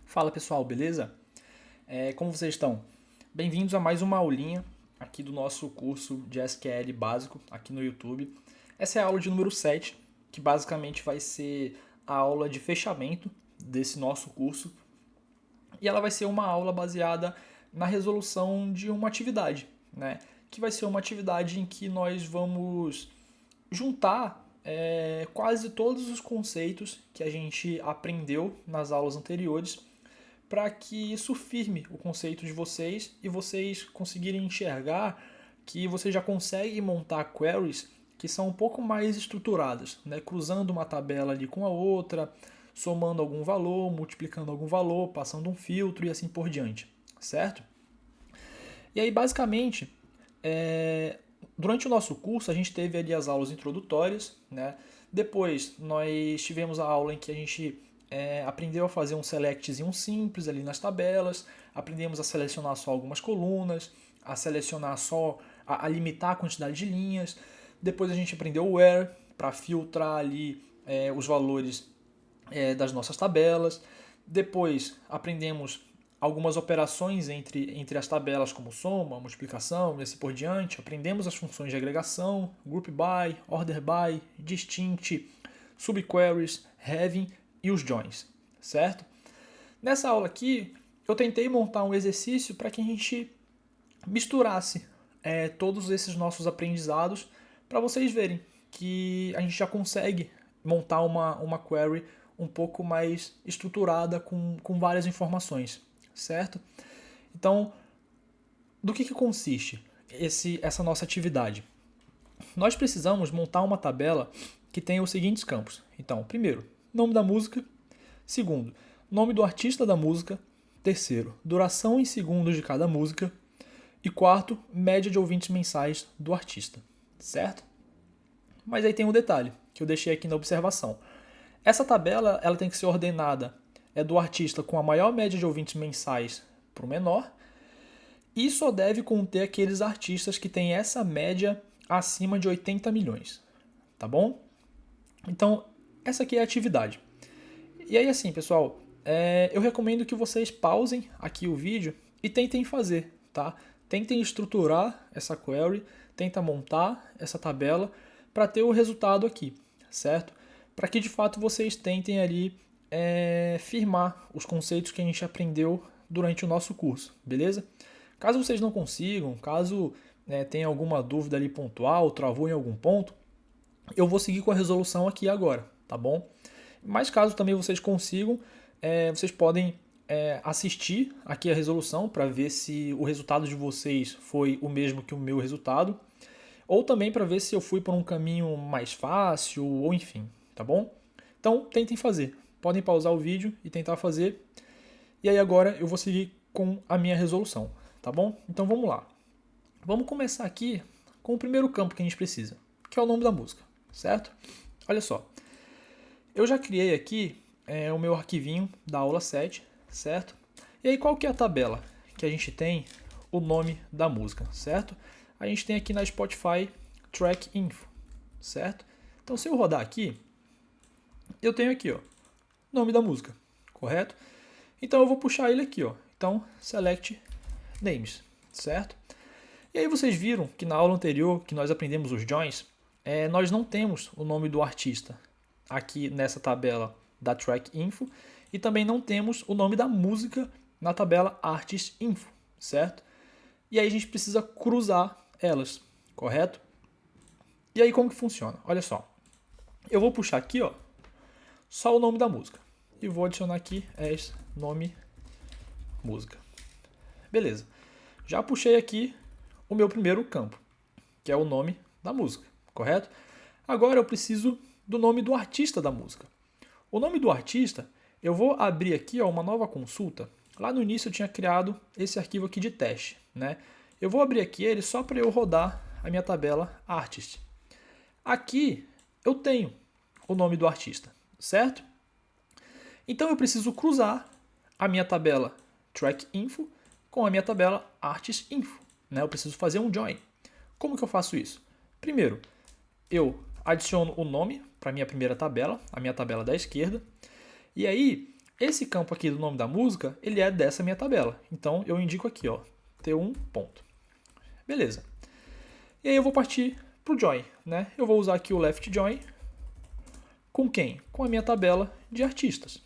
Fala pessoal, beleza? Como vocês estão? Bem-vindos a mais uma aulinha aqui do nosso curso de SQL básico aqui no YouTube. Essa é a aula de número 7, que basicamente vai ser a aula de fechamento desse nosso curso. E ela vai ser uma aula baseada na resolução de uma atividade, né? Que vai ser uma atividade em que nós vamos juntar quase todos os conceitos que a gente aprendeu nas aulas anteriores para que isso firme o conceito de vocês e vocês conseguirem enxergar que você já consegue montar queries que são um pouco mais estruturadas, né? Cruzando uma tabela ali com a outra, somando algum valor, multiplicando algum valor, passando um filtro e assim por diante, certo? E aí, basicamente, durante o nosso curso, a gente teve ali as aulas introdutórias, né? Depois, nós tivemos a aula em que a gente aprendeu a fazer um selectzinho simples ali nas tabelas, aprendemos a selecionar só algumas colunas, a selecionar só, a limitar a quantidade de linhas. Depois a gente aprendeu o where para filtrar ali os valores das nossas tabelas. Depois aprendemos algumas operações entre as tabelas, como soma, multiplicação e assim por diante. Aprendemos as funções de agregação, group by, order by, distinct, subqueries, having e os joins, certo? Nessa aula aqui, eu tentei montar um exercício para que a gente misturasse todos esses nossos aprendizados para vocês verem que a gente já consegue montar uma query um pouco mais estruturada com várias informações, certo? Então, do que consiste essa nossa atividade? Nós precisamos montar uma tabela que tenha os seguintes campos. Então, primeiro, nome da música. Segundo, nome do artista da música. Terceiro, duração em segundos de cada música. E quarto, média de ouvintes mensais do artista, certo? Mas aí tem um detalhe, que eu deixei aqui na observação. Essa tabela ela tem que ser ordenada do artista com a maior média de ouvintes mensais para o menor, e só deve conter aqueles artistas que têm essa média acima de 80 milhões, tá bom? Então, essa aqui é a atividade. E aí assim, pessoal, eu recomendo que vocês pausem aqui o vídeo e tentem fazer, tá? Tentem estruturar essa query, tentem montar essa tabela para ter o resultado aqui, certo? Para que de fato vocês tentem ali firmar os conceitos que a gente aprendeu durante o nosso curso, beleza? Caso vocês não consigam, caso tenha alguma dúvida ali pontual, travou em algum ponto, eu vou seguir com a resolução aqui agora, tá bom? Mas caso também vocês consigam, vocês podem assistir aqui a resolução para ver se o resultado de vocês foi o mesmo que o meu resultado, ou também para ver se eu fui por um caminho mais fácil, ou enfim, tá bom? Então tentem fazer, podem pausar o vídeo e tentar fazer, e aí agora eu vou seguir com a minha resolução, tá bom? Então vamos lá. Vamos começar aqui com o primeiro campo que a gente precisa, que é o nome da música, certo? Olha só, eu já criei aqui o meu arquivinho da aula 7, certo? E aí qual que é a tabela que a gente tem o nome da música, certo? A gente tem aqui na Spotify Track Info, certo? Então se eu rodar aqui, eu tenho aqui, ó, nome da música, correto? Então eu vou puxar ele aqui, ó. Então Select Names, certo? E aí vocês viram que na aula anterior, que nós aprendemos os joins, nós não temos o nome do artista aqui nessa tabela da Track Info e também não temos o nome da música na tabela Artist Info, certo? E aí a gente precisa cruzar elas, correto? E aí como que funciona? Olha só, eu vou puxar aqui, ó, só o nome da música e vou adicionar aqui nome música. Beleza, já puxei aqui o meu primeiro campo, que é o nome da música, correto? Agora eu preciso do nome do artista da música. O nome do artista, eu vou abrir aqui uma nova consulta. Lá no início eu tinha criado esse arquivo aqui de teste, né? Eu vou abrir aqui ele só para eu rodar a minha tabela Artist. Aqui eu tenho o nome do artista, certo? Então eu preciso cruzar a minha tabela Track Info com a minha tabela Artist Info, né? Eu preciso fazer um join. Como que eu faço isso? Primeiro, eu adiciono o nome para a minha primeira tabela, a minha tabela da esquerda, e aí esse campo aqui do nome da música, ele é dessa minha tabela. Então, eu indico aqui, ó, T1 ponto. Beleza. E aí eu vou partir para o join, né? Eu vou usar aqui o left join com quem? Com a minha tabela de artistas,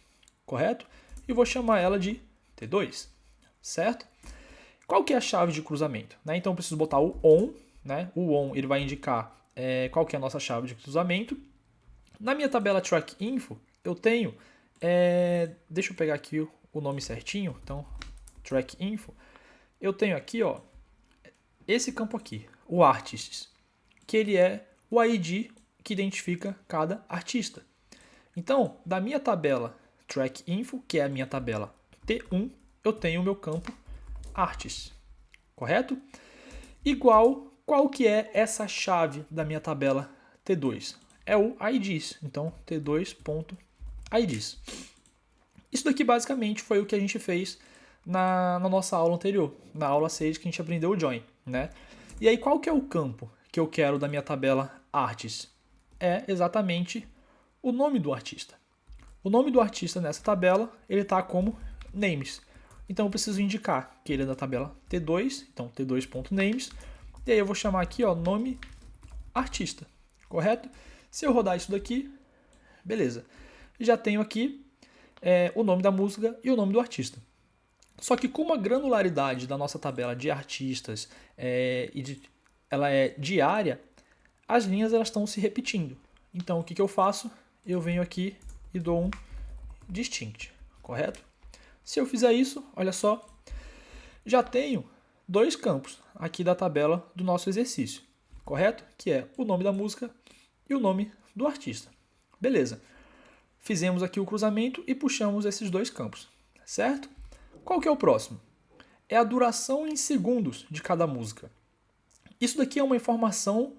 correto? E vou chamar ela de T2, certo? Qual que é a chave de cruzamento? Né? Então eu preciso botar o on, né? O on ele vai indicar qual que é a nossa chave de cruzamento. Na minha tabela track info, eu tenho, deixa eu pegar aqui o nome certinho, então track info, eu tenho aqui, ó, esse campo aqui, o artists, que ele é o ID que identifica cada artista. Então, da minha tabela track info, que é a minha tabela T1, eu tenho o meu campo artists, correto? Igual, qual que é essa chave da minha tabela T2? É o IDs, então T2.IDs. Isso daqui basicamente foi o que a gente fez na nossa aula anterior, na aula 6 que a gente aprendeu o join, né? E aí qual que é o campo que eu quero da minha tabela artists? É exatamente o nome do artista. O nome do artista nessa tabela, ele está como names. Então eu preciso indicar que ele é da tabela T2, então T2.names, e aí eu vou chamar aqui, ó, nome artista, correto? Se eu rodar isso daqui, beleza. Já tenho aqui o nome da música e o nome do artista. Só que como a granularidade da nossa tabela de artistas ela é diária, as linhas elas estão se repetindo. Então o que eu faço? Eu venho aqui e dou um distinct, correto? Se eu fizer isso, olha só, já tenho dois campos aqui da tabela do nosso exercício, correto? Que é o nome da música e o nome do artista. Beleza. Fizemos aqui o cruzamento e puxamos esses dois campos, certo? Qual que é o próximo? É a duração em segundos de cada música. Isso daqui é uma informação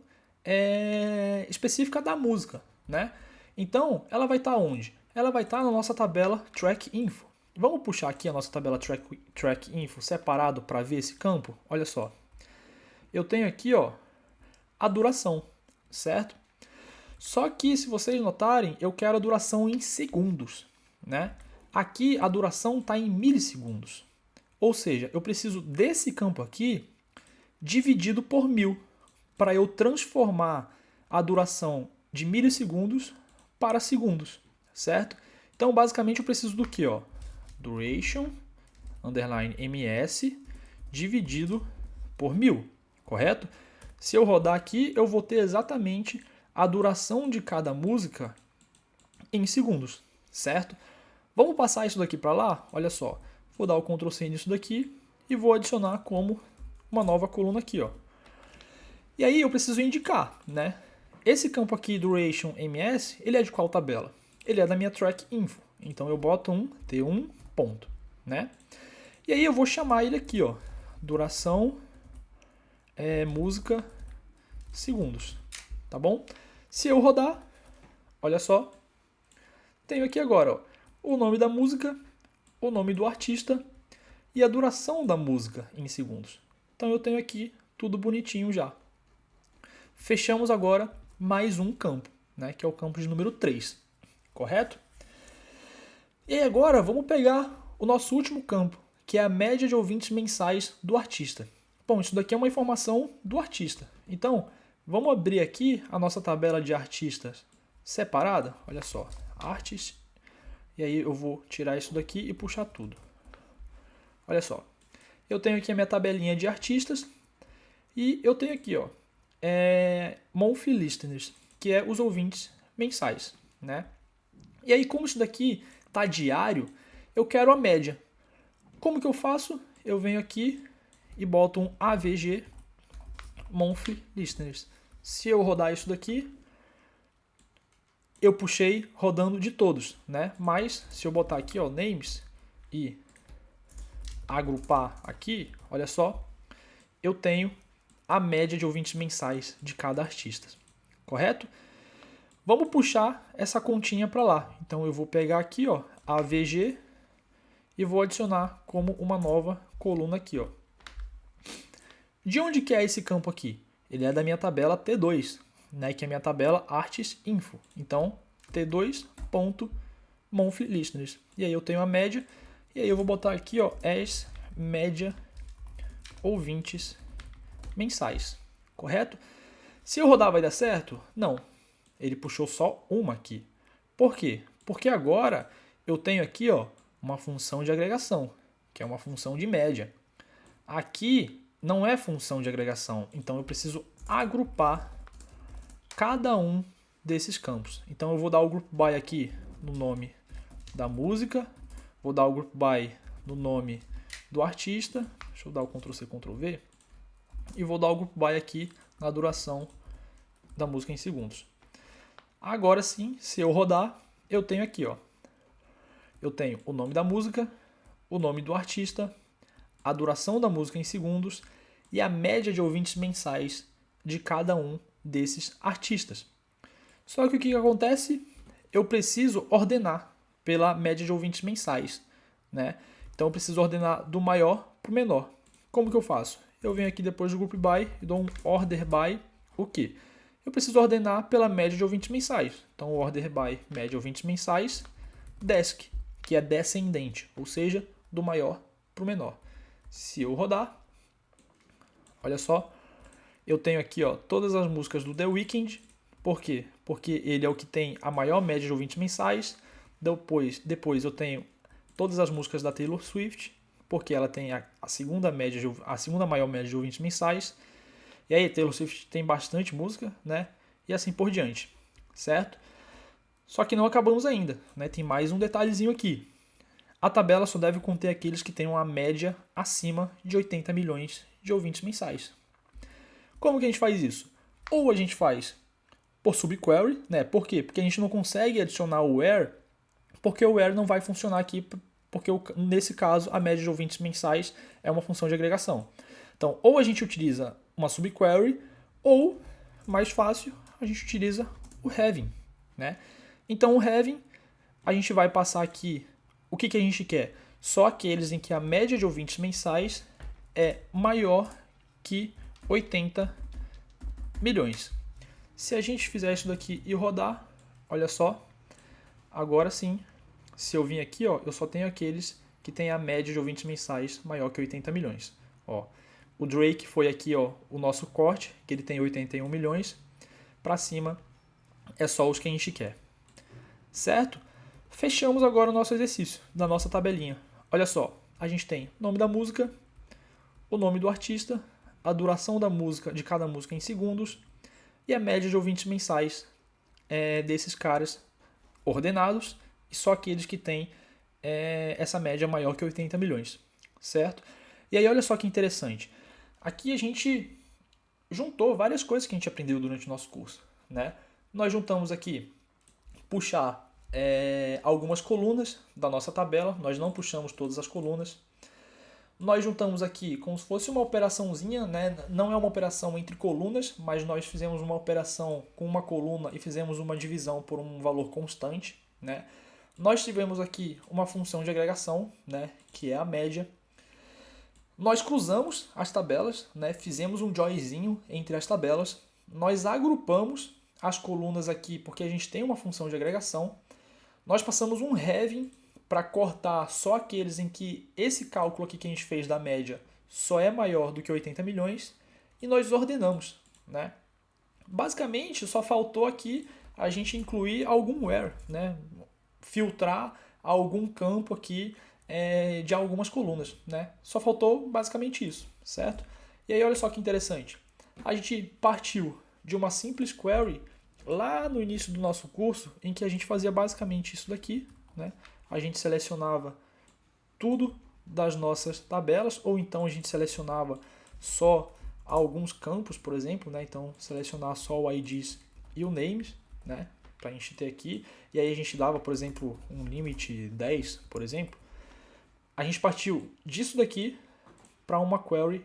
específica da música, né? Então, ela vai estar onde? Ela vai estar na nossa tabela track info. Vamos puxar aqui a nossa tabela track info separado para ver esse campo? Olha só. Eu tenho aqui, ó, a duração, certo? Só que, se vocês notarem, eu quero a duração em segundos, né? Aqui a duração está em milissegundos. Ou seja, eu preciso desse campo aqui dividido por 1000 para eu transformar a duração de milissegundos para segundos, certo? Então, basicamente, eu preciso do que, ó? Duration, underline ms, dividido por 1000, correto? Se eu rodar aqui, eu vou ter exatamente a duração de cada música em segundos, certo? Vamos passar isso daqui para lá? Olha só, vou dar o Ctrl C nisso daqui e vou adicionar como uma nova coluna aqui, ó. E aí eu preciso indicar, né? Esse campo aqui, Duration MS, ele é de qual tabela? Ele é da minha Track Info. Então eu boto um T1 ponto, né? E aí eu vou chamar ele aqui, ó. Duração música segundos, tá bom? Se eu rodar, olha só, tenho aqui agora, ó, o nome da música, o nome do artista e a duração da música em segundos. Então eu tenho aqui tudo bonitinho já. Fechamos agora mais um campo, né, que é o campo de número 3, correto? E agora vamos pegar o nosso último campo, que é a média de ouvintes mensais do artista. Bom, isso daqui é uma informação do artista. Então, vamos abrir aqui a nossa tabela de artistas separada. Olha só, artes. E aí eu vou tirar isso daqui e puxar tudo. Olha só, eu tenho aqui a minha tabelinha de artistas e eu tenho aqui, ó, monthly listeners, que é os ouvintes mensais, né? E aí, como isso daqui tá diário, eu quero a média. Como que eu faço? Eu venho aqui e boto um AVG monthly listeners. Se eu rodar isso daqui, eu puxei rodando de todos, né? Mas se eu botar aqui, ó, names e agrupar aqui, olha só, eu tenho a média de ouvintes mensais de cada artista, correto? Vamos puxar essa continha para lá. Então eu vou pegar aqui, ó, AVG e vou adicionar como uma nova coluna aqui, ó. De onde que é esse campo aqui? Ele é da minha tabela T2, né, que é a minha tabela Artes Info. Então, T2.names, monthly listeners. E aí eu tenho a média, e aí eu vou botar aqui, ó, as média ouvintes mensais, correto? Se eu rodar vai dar certo? Não. Ele puxou só uma aqui. Por quê? Porque agora eu tenho aqui, ó, uma função de agregação, que é uma função de média. Aqui não é função de agregação, então eu preciso agrupar cada um desses campos. Então eu vou dar o group by aqui no nome da música, vou dar o group by no nome do artista, deixa eu dar o Ctrl C, Ctrl V, e vou dar o group by aqui na duração da música em segundos. Agora sim, se eu rodar, eu tenho aqui, ó, eu tenho o nome da música, o nome do artista, a duração da música em segundos e a média de ouvintes mensais de cada um desses artistas. Só que o que acontece? Eu preciso ordenar pela média de ouvintes mensais, né? Então eu preciso ordenar do maior para o menor. Como que eu faço? Eu venho aqui depois do group by e dou um order by o quê? Eu preciso ordenar pela média de ouvintes mensais. Então order by média de ouvintes mensais, desc, que é descendente, ou seja, do maior para o menor. Se eu rodar, olha só, eu tenho aqui, ó, todas as músicas do The Weeknd. Por quê? Porque ele é o que tem a maior média de ouvintes mensais. Depois eu tenho todas as músicas da Taylor Swift, porque ela tem a segunda maior média de ouvintes mensais. E aí Taylor Swift tem bastante música, né? E assim por diante, certo? Só que não acabamos ainda, né? Tem mais um detalhezinho aqui. A tabela só deve conter aqueles que tenham a média acima de 80 milhões de ouvintes mensais. Como que a gente faz isso? Ou a gente faz por subquery, né? Por quê? Porque a gente não consegue adicionar o where, porque o where não vai funcionar aqui, porque nesse caso a média de ouvintes mensais é uma função de agregação. Então, ou a gente utiliza uma subquery, ou, mais fácil, a gente utiliza o having, né? Então, o having, a gente vai passar aqui o que a gente quer? Só aqueles em que a média de ouvintes mensais é maior que 80 milhões. Se a gente fizer isso daqui e rodar, olha só, agora sim, se eu vir aqui, ó, eu só tenho aqueles que têm a média de ouvintes mensais maior que 80 milhões. Ó, o Drake foi aqui, ó, o nosso corte, que ele tem 81 milhões. Para cima é só os que a gente quer. Certo? Fechamos agora o nosso exercício da nossa tabelinha. Olha só, a gente tem o nome da música, o nome do artista, a duração da música, de cada música em segundos e a média de ouvintes mensais desses caras ordenados e só aqueles que têm essa média maior que 80 milhões, certo? E aí olha só que interessante. Aqui a gente juntou várias coisas que a gente aprendeu durante o nosso curso, né? Nós juntamos aqui puxar algumas colunas da nossa tabela, nós não puxamos todas as colunas. Nós juntamos aqui como se fosse uma operaçãozinha, né? Não é uma operação entre colunas, mas nós fizemos uma operação com uma coluna e fizemos uma divisão por um valor constante, né? Nós tivemos aqui uma função de agregação, né? Que é a média. Nós cruzamos as tabelas, né? Fizemos um joinzinho entre as tabelas. Nós agrupamos as colunas aqui porque a gente tem uma função de agregação. Nós passamos um having para cortar só aqueles em que esse cálculo aqui que a gente fez da média só é maior do que 80 milhões e nós ordenamos, né? Basicamente, só faltou aqui a gente incluir algum where, né? Filtrar algum campo aqui de algumas colunas, né? Só faltou basicamente isso, certo? E aí olha só que interessante. A gente partiu de uma simples query lá no início do nosso curso, em que a gente fazia basicamente isso daqui, né? A gente selecionava tudo das nossas tabelas, ou então a gente selecionava só alguns campos, por exemplo, né? Então selecionar só o IDs e o names, né? Para a gente ter aqui, e aí a gente dava, por exemplo, um limite 10, por exemplo. A gente partiu disso daqui para uma query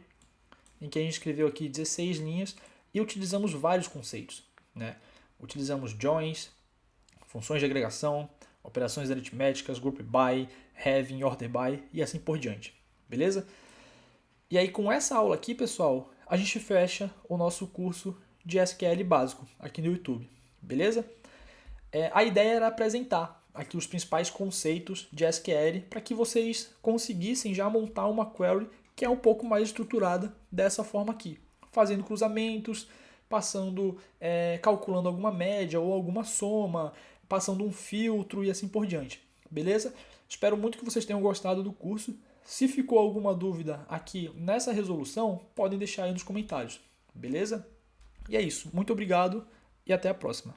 em que a gente escreveu aqui 16 linhas e utilizamos vários conceitos, né? Utilizamos joins, funções de agregação, operações aritméticas, group by, having, order by e assim por diante, beleza? E aí com essa aula aqui, pessoal, a gente fecha o nosso curso de SQL básico aqui no YouTube, beleza? A ideia era apresentar aqui os principais conceitos de SQL para que vocês conseguissem já montar uma query que é um pouco mais estruturada dessa forma aqui, fazendo cruzamentos, calculando alguma média ou alguma soma, passando um filtro e assim por diante. Beleza? Espero muito que vocês tenham gostado do curso. Se ficou alguma dúvida aqui nessa resolução, podem deixar aí nos comentários. Beleza? E é isso. Muito obrigado e até a próxima.